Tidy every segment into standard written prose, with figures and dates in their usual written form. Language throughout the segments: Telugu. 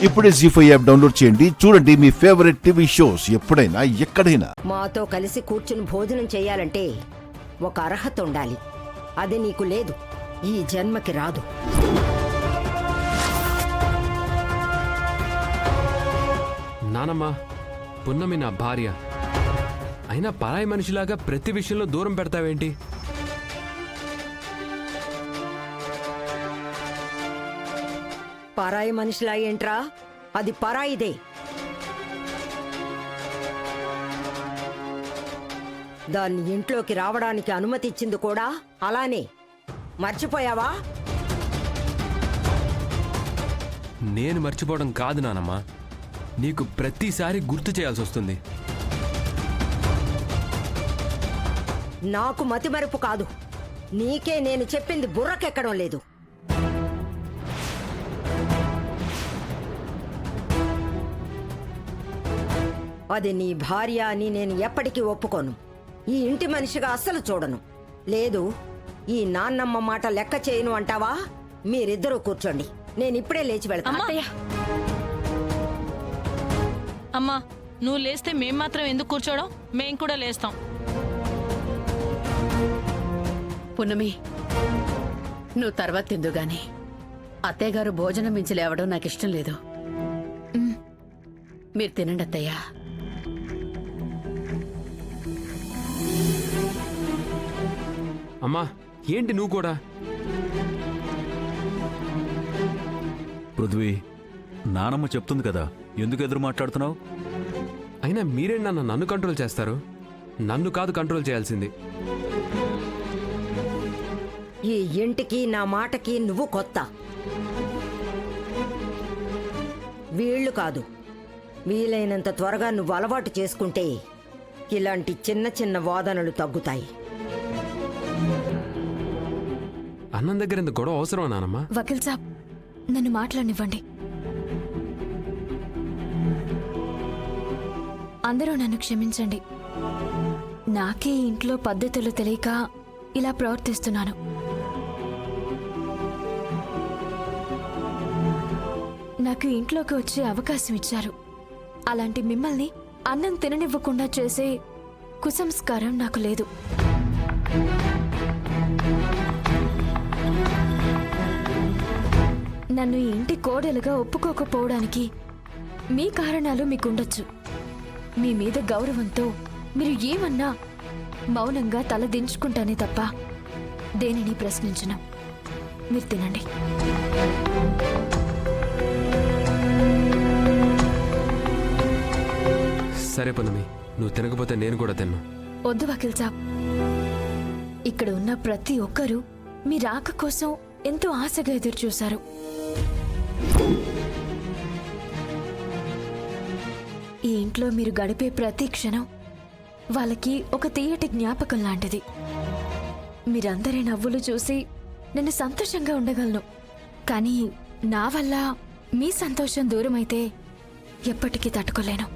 ఇప్పుడే జీ5 యాప్ డౌన్లోడ్ చేయండి. చూడండి మీ ఫేవరెట్ టీవీ షోస్ ఎప్పుడైనా ఎక్కడైనా. మాతో కలిసి కూర్చుని భోజనం చేయాలంటే ఒక అర్హత ఉండాలి. అది నీకు లేదు, ఈ జన్మకి రాదు. నానమ్మ, పున్నమి నా భార్య అయినా పరాయి మనిషిలాగా ప్రతి విషయంలో దూరం పెడతావేంటి? పరాయి మనిషిలా ఏంట్రా? అది పరాయిదే. దాన్ని ఇంట్లోకి రావడానికి అనుమతి ఇచ్చింది కూడా అలానే. మర్చిపోయావా? నేను మర్చిపోవడం కాదు నానమ్మ, నీకు ప్రతిసారి గుర్తు చేయాల్సి వస్తుంది. నాకు మతిమరుపు కాదు, నీకే నేను చెప్పింది బుర్రకెక్కడం లేదు. అది నీ భార్య అని నేను ఎప్పటికీ ఒప్పుకోను. ఈ ఇంటి మనిషిగా అస్సలు చూడను. లేదు, ఈ నాన్నమ్మ మాట లెక్క చేయను అంటావా? మీరిద్దరూ కూర్చోండి, నేను ఇప్పుడే లేచి వెళ్తాను. అమ్మా, నువ్వు లేస్తే మేం మాత్రం ఎందుకు కూర్చోవడం? మేం కూడా లేస్తాం. పున్నమి, నువ్వు తర్వాత తిందు గాని అత్తయ్య గారు భోజనం మించి లేవడం నాకు ఇష్టం లేదు. మీరు తినండి అత్తయ్య. అమ్మా, ఏంటి నువ్వు కూడా? పృథ్వీ, నానమ్మ చెప్తుంది కదా, ఎందుకు ఎదురు మాట్లాడుతున్నావు? అయినా మీరేంటి నన్ను కంట్రోల్ చేస్తారు? నన్ను కాదు కంట్రోల్ చేయాల్సింది. ఈ ఇంటికి నా మాటకి నువ్వు కొత్త. వీళ్ళు కాదు, వీలైనంత త్వరగా నువ్వు అలవాటు చేసుకుంటే ఇలాంటి చిన్న చిన్న వాదనలు తగ్గుతాయి. అన్నం దగ్గర ఇంత గొడవ అవసరం నానమ్మ? వకీల్ సాబ్, నన్ను మాట్లాడనివ్వండి. అందరూ నన్ను క్షమించండి. నాకే ఇంట్లో పద్ధతులు తెలియక ఇలా ప్రవర్తిస్తున్నాను. నాకు ఇంట్లోకి వచ్చే అవకాశం ఇచ్చారు. అలాంటి మిమ్మల్ని అన్నం తిననివ్వకుండా చేసే కుసంస్కారం నాకు లేదు. నన్ను ఈ ఇంటి కోడలుగా ఒప్పుకోకపోవడానికి మీ కారణాలు మీకుండొచ్చు. మీ మీద గౌరవంతో మీరు ఏమన్నా మౌనంగా తల దించుకుంటానే తప్ప దేనిని ప్రశ్నించను. మీరు తినండి. సరే పున్నమి, నువ్వు తినకపోతే నేను కూడా తిన్నా. వద్దు వకీల్ సాబ్, ఇక్కడ ఉన్న ప్రతి ఒక్కరూ మీ రాక కోసం ఎంతో ఆశగా ఎదురు చూశారు. ఈ ఇంట్లో మీరు గడిపే ప్రతి క్షణం వాళ్ళకి ఒక తీయటి జ్ఞాపకం లాంటిది. మీరందరి నవ్వులు చూసి నేను సంతోషంగా ఉండగలను, కానీ నా వల్ల మీ సంతోషం దూరమైతే ఎప్పటికీ తట్టుకోలేను.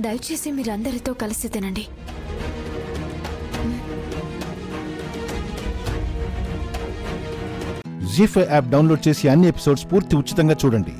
దయచేసి మీరందరితో కలిసి తినండి. జీ5 యాప్ డౌన్లోడ్ చేసి అన్ని ఎపిసోడ్స్ పూర్తి ఉచితంగా చూడండి.